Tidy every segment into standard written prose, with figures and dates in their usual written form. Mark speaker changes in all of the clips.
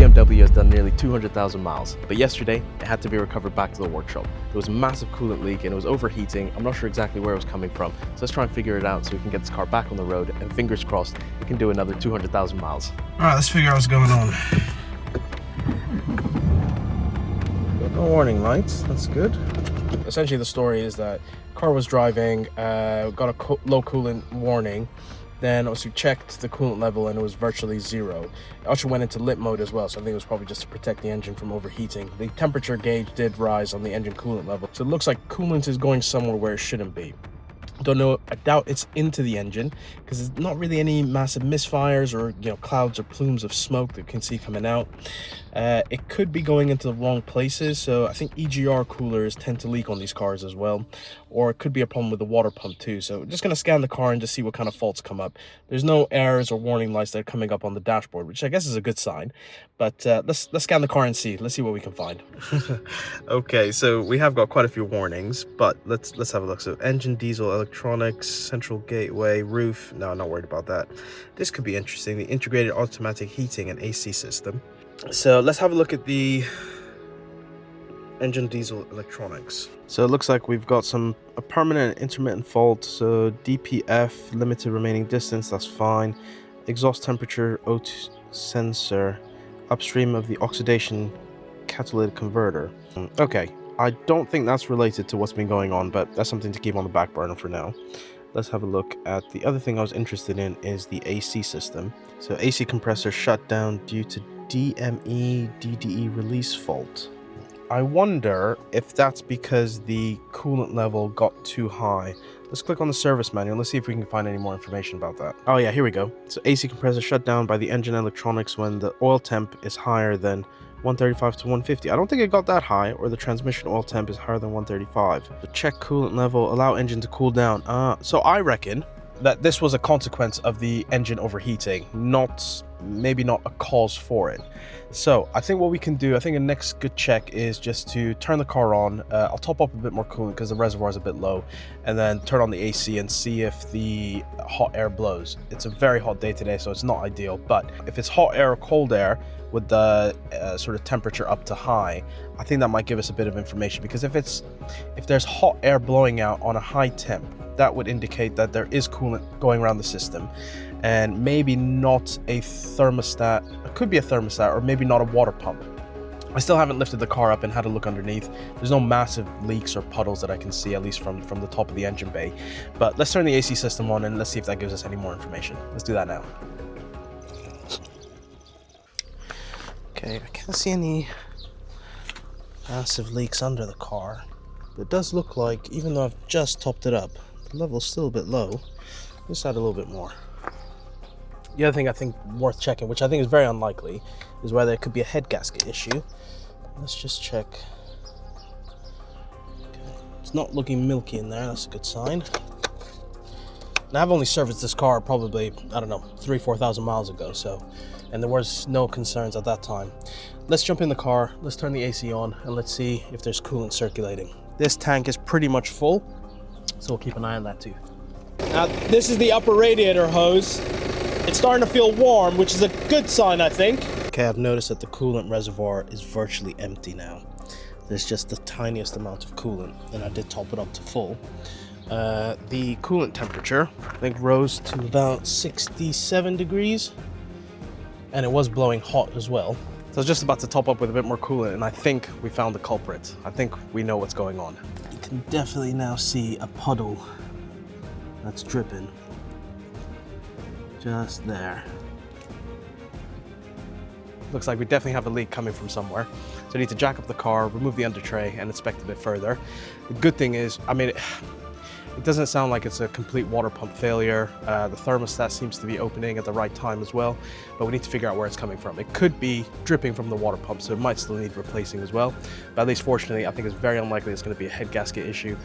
Speaker 1: BMW has done nearly 200,000 miles, but yesterday it had to be recovered back to the workshop. There was a massive coolant leak and it was overheating. I'm not sure exactly where it was coming from, so let's try and figure it out so we can get this car back on the road, and fingers crossed we can do another 200,000 miles.
Speaker 2: Alright, let's figure out what's going on. No warning lights, that's good. Essentially the story is that car was driving, got a low coolant warning. Then also checked the coolant level and it was virtually zero. It also went into lit mode as well, so I think it was probably just to protect the engine from overheating. The temperature gauge did rise on the engine coolant level, so it looks like coolant is going somewhere where it shouldn't be. Don't know, I doubt it's into the engine because there's not really any massive misfires or clouds or plumes of smoke that you can see coming out. It could be going into the wrong places, so I think EGR coolers tend to leak on these cars as well, or it could be a problem with the water pump too. So we're just going to scan the car and just see what kind of faults come up. There's no errors or warning lights that are coming up on the dashboard, which I guess is a good sign, but let's scan the car and see what we can find. Okay, so we have got quite a few warnings, but let's have a look. So engine, diesel, electronics, central gateway, roof. No, I'm not worried about that. This could be interesting. The integrated automatic heating and AC system. So let's have a look at the engine, diesel, electronics. So it looks like we've got a permanent intermittent fault. So DPF, limited remaining distance, that's fine. Exhaust temperature, O2 sensor, upstream of the oxidation catalytic converter. Okay, I don't think that's related to what's been going on, but that's something to keep on the back burner for now. Let's have a look at the other thing I was interested in is the AC system. So AC compressor shut down due to DME DDE release fault. I wonder if that's because the coolant level got too high. Let's click on the service manual. Let's see if we can find any more information about that. Oh yeah, here we go. So AC compressor shut down by the engine electronics when the oil temp is higher than 135 to 150. I don't think it got that high, or the transmission oil temp is higher than 135. The check coolant level, allow engine to cool down. So I reckon that this was a consequence of the engine overheating, maybe not a cause for it. So I think what we can do, I think the next good check is just to turn the car on. I'll top up a bit more coolant because the reservoir is a bit low, and then turn on the AC and see if the hot air blows. It's a very hot day today, so it's not ideal, but if it's hot air or cold air with the sort of temperature up to high, I think that might give us a bit of information, because if there's hot air blowing out on a high temp, that would indicate that there is coolant going around the system, and maybe not a thermostat. It could be a thermostat, or maybe not a water pump. I still haven't lifted the car up and had a look underneath. There's no massive leaks or puddles that I can see, at least from the top of the engine bay. But let's turn the AC system on and let's see if that gives us any more information. Let's do that now. Okay, I can't see any massive leaks under the car. But it does look like, even though I've just topped it up, the level's still a bit low. Let's add a little bit more. The other thing I think worth checking, which I think is very unlikely, is whether it could be a head gasket issue. Let's just check. Okay. It's not looking milky in there, that's a good sign. Now, I've only serviced this car probably, I don't know, 3,000-4,000 miles ago, and there was no concerns at that time. Let's jump in the car, let's turn the AC on, and let's see if there's coolant circulating. This tank is pretty much full, so we'll keep an eye on that too. Now, this is the upper radiator hose. It's starting to feel warm, which is a good sign, I think. Okay, I've noticed that the coolant reservoir is virtually empty now. There's just the tiniest amount of coolant, and I did top it up to full. The coolant temperature, I think, rose to about 67 degrees, and it was blowing hot as well. So I was just about to top up with a bit more coolant, and I think we found the culprit. I think we know what's going on. You can definitely now see a puddle that's dripping. Just there. Looks like we definitely have a leak coming from somewhere. So I need to jack up the car, remove the under tray, and inspect a bit further. The good thing is, I mean, it doesn't sound like it's a complete water pump failure. The thermostat seems to be opening at the right time as well, but we need to figure out where it's coming from. It could be dripping from the water pump, so it might still need replacing as well. But at least fortunately, I think it's very unlikely it's going to be a head gasket issue.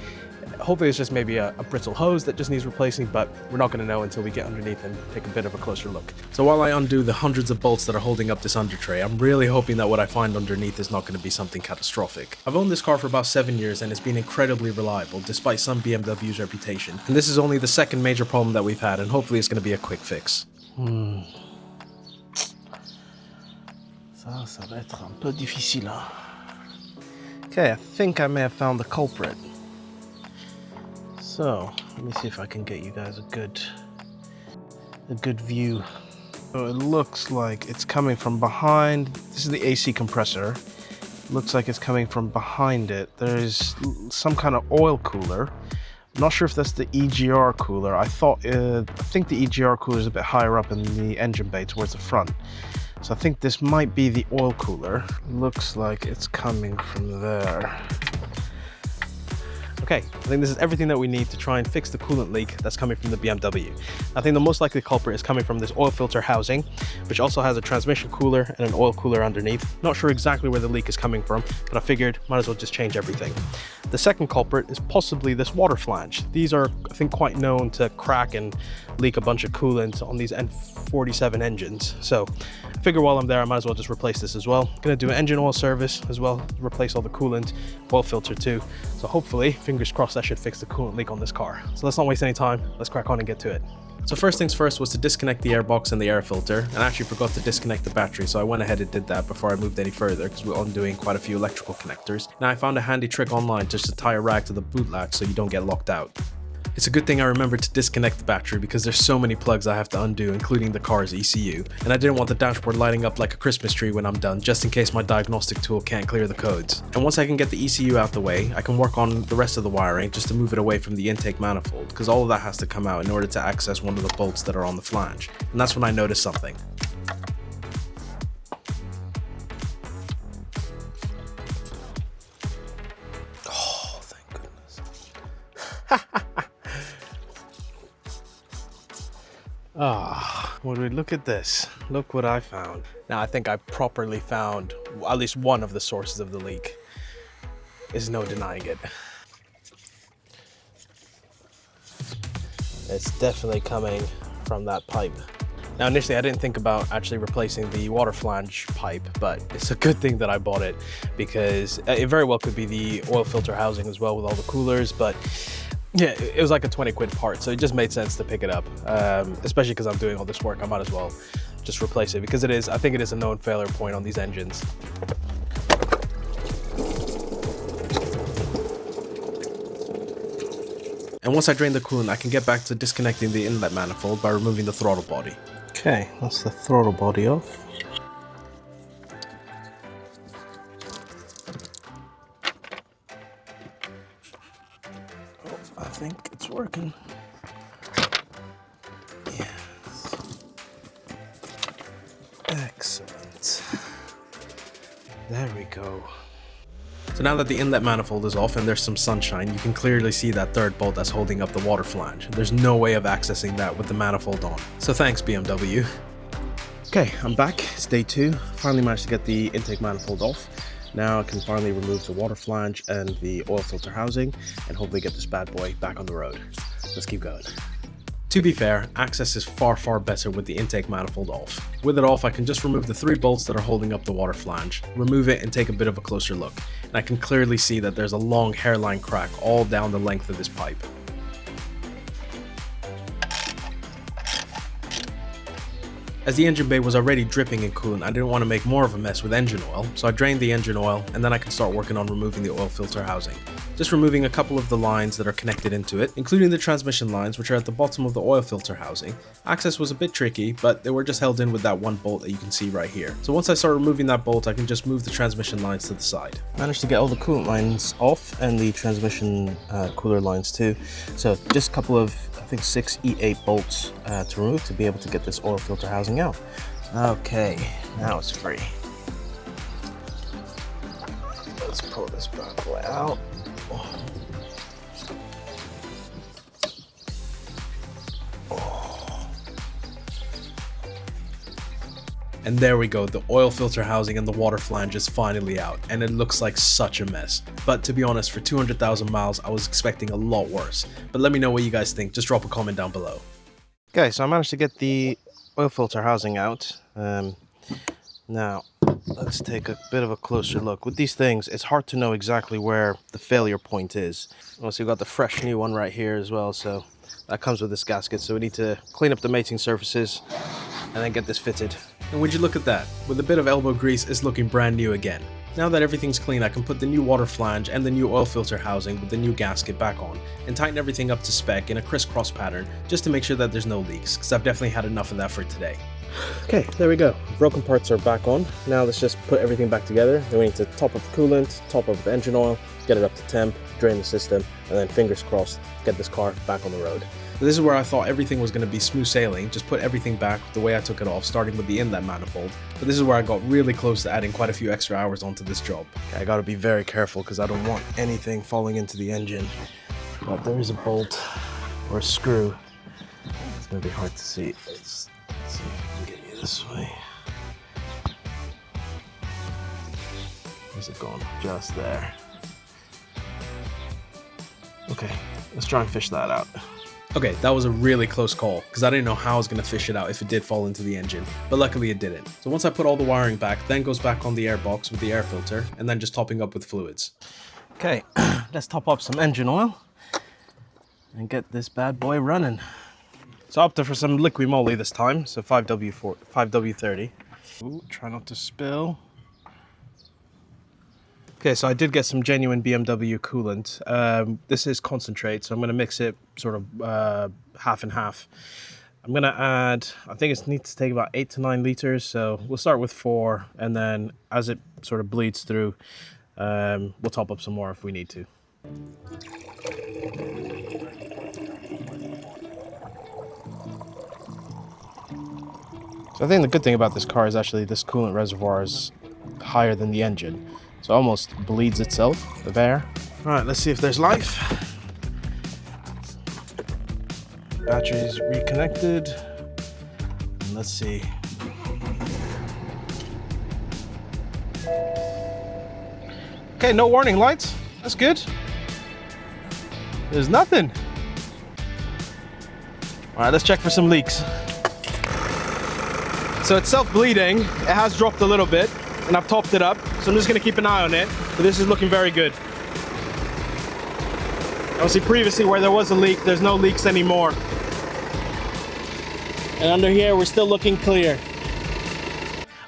Speaker 2: Hopefully it's just maybe a brittle hose that just needs replacing, but we're not going to know until we get underneath and take a bit of a closer look. So while I undo the hundreds of bolts that are holding up this under tray, I'm really hoping that what I find underneath is not going to be something catastrophic. I've owned this car for about 7 years and it's been incredibly reliable despite some BMW's reputation. And this is only the second major problem that we've had, and hopefully it's going to be a quick fix. Ça va être un peu difficile. Okay, I think I may have found the culprit. So, let me see if I can get you guys a good view. So it looks like it's coming from behind. This is the AC compressor. Looks like it's coming from behind it. There's some kind of oil cooler. I'm not sure if that's the EGR cooler. I think the EGR cooler is a bit higher up in the engine bay towards the front. So I think this might be the oil cooler. Looks like it's coming from there. Okay, I think this is everything that we need to try and fix the coolant leak that's coming from the BMW. I think the most likely culprit is coming from this oil filter housing, which also has a transmission cooler and an oil cooler underneath. Not sure exactly where the leak is coming from, but I figured might as well just change everything. The second culprit is possibly this water flange. These are, I think, quite known to crack and leak a bunch of coolant on these N47 engines. So I figure while I'm there, I might as well just replace this as well. Gonna do an engine oil service as well, replace all the coolant, oil filter too. So hopefully, fingers crossed, that should fix the coolant leak on this car. So let's not waste any time. Let's crack on and get to it. So first things first was to disconnect the air box and the air filter, and I actually forgot to disconnect the battery, so I went ahead and did that before I moved any further because we're undoing quite a few electrical connectors. Now I found a handy trick online just to tie a rag to the boot latch so you don't get locked out. It's a good thing I remembered to disconnect the battery because there's so many plugs I have to undo, including the car's ECU, and I didn't want the dashboard lighting up like a Christmas tree when I'm done, just in case my diagnostic tool can't clear the codes. And once I can get the ECU out the way, I can work on the rest of the wiring just to move it away from the intake manifold, because all of that has to come out in order to access one of the bolts that are on the flange. And that's when I noticed something. Oh, thank goodness. Ah, when we look at this, look what I found. Now I think I properly found at least one of the sources of the leak. There's no denying it. It's definitely coming from that pipe. Now initially I didn't think about actually replacing the water flange pipe, but it's a good thing that I bought it because it very well could be the oil filter housing as well with all the coolers, but yeah, it was like a 20 quid part, so it just made sense to pick it up, especially because I'm doing all this work. I might as well just replace it because I think it is a known failure point on these engines. And once I drain the coolant, I can get back to disconnecting the inlet manifold by removing the throttle body. Okay, that's the throttle body off. I think it's working. Yes. Excellent. There we go. So now that the inlet manifold is off and there's some sunshine, you can clearly see that third bolt that's holding up the water flange. There's no way of accessing that with the manifold on. So thanks, BMW. Okay, I'm back. It's day 2. Finally managed to get the intake manifold off. Now I can finally remove the water flange and the oil filter housing and hopefully get this bad boy back on the road. Let's keep going. To be fair, access is far better with the intake manifold off. With it off, I can just remove the 3 bolts that are holding up the water flange, remove it and take a bit of a closer look. And I can clearly see that there's a long hairline crack all down the length of this pipe. As the engine bay was already dripping in coolant, I didn't want to make more of a mess with engine oil, so I drained the engine oil and then I can start working on removing the oil filter housing. Just removing a couple of the lines that are connected into it, including the transmission lines which are at the bottom of the oil filter housing. Access was a bit tricky, but they were just held in with that one bolt that you can see right here. So once I start removing that bolt, I can just move the transmission lines to the side. Managed to get all the coolant lines off and the transmission cooler lines too. So just a couple of, I think 6 E8 bolts to remove to be able to get this oil filter housing out. Okay, now it's free. Let's pull this bad boy out. And there we go, the oil filter housing and the water flange is finally out, and it looks like such a mess. But to be honest, for 200,000 miles, I was expecting a lot worse. But let me know what you guys think, just drop a comment down below. Okay, so I managed to get the oil filter housing out. Now, let's take a bit of a closer look. With these things, it's hard to know exactly where the failure point is. Also, we've got the fresh new one right here as well, so that comes with this gasket. So we need to clean up the mating surfaces and then get this fitted.
Speaker 3: And would you look at that, with a bit of elbow grease, it's looking brand new again. Now that everything's clean, I can put the new water flange and the new oil filter housing with the new gasket back on and tighten everything up to spec in a crisscross pattern just to make sure that there's no leaks, because I've definitely had enough of that for today.
Speaker 1: Okay, there we go. Broken parts are back on. Now let's just put everything back together. Then we need to top up the coolant, top up the engine oil, get it up to temp, drain the system, and then fingers crossed, get this car back on the road.
Speaker 3: So this is where I thought everything was going to be smooth sailing, just put everything back the way I took it off, starting with the inlet manifold. But this is where I got really close to adding quite a few extra hours onto this job.
Speaker 2: Okay, I gotta be very careful because I don't want anything falling into the engine. But there is a bolt or a screw. It's gonna be hard to see. Let's see if I can get you this way. Where's it going? Just there. Okay, let's try and fish that out.
Speaker 3: Okay, that was a really close call, because I didn't know how I was going to fish it out if it did fall into the engine, but luckily it didn't. So once I put all the wiring back, then goes back on the air box with the air filter, and then just topping up with fluids.
Speaker 2: Okay, let's top up some engine oil and get this bad boy running. So I opted for some liquid moly this time, so 5W30. Ooh, try not to spill. Okay, so I did get some genuine BMW coolant. This is concentrate, so I'm gonna mix it sort of half and half. I'm gonna add, I think it needs to take about 8 to 9 liters, so we'll start with 4, and then as it sort of bleeds through, we'll top up some more if we need to. So I think the good thing about this car is actually this coolant reservoir is higher than the engine. So it almost bleeds itself of air. All right, let's see if there's life. Battery's reconnected. And let's see. Okay, no warning lights. That's good. There's nothing. All right, let's check for some leaks. So it's self-bleeding. It has dropped a little bit, and I've topped it up. So I'm just gonna keep an eye on it, but this is looking very good. Obviously previously where there was a leak, there's no leaks anymore. And under here, we're still looking clear.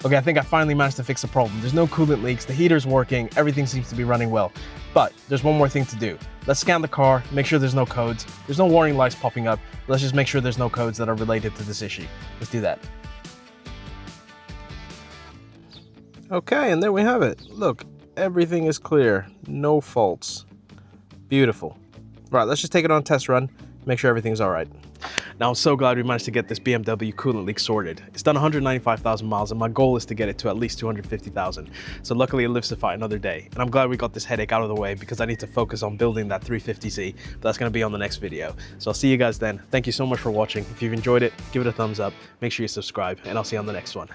Speaker 2: Okay, I think I finally managed to fix the problem. There's no coolant leaks, the heater's working, everything seems to be running well. But there's one more thing to do. Let's scan the car, make sure there's no codes. There's no warning lights popping up. Let's just make sure there's no codes that are related to this issue. Let's do that. Okay, and there we have it. Look, everything is clear. No faults. Beautiful. Right, let's just take it on a test run, make sure everything's all right. Now, I'm so glad we managed to get this BMW coolant leak sorted. It's done 195,000 miles, and my goal is to get it to at least 250,000. So luckily it lives to fight another day. And I'm glad we got this headache out of the way because I need to focus on building that 350Z, but that's gonna be on the next video. So I'll see you guys then. Thank you so much for watching. If you've enjoyed it, give it a thumbs up, make sure you subscribe, and I'll see you on the next one.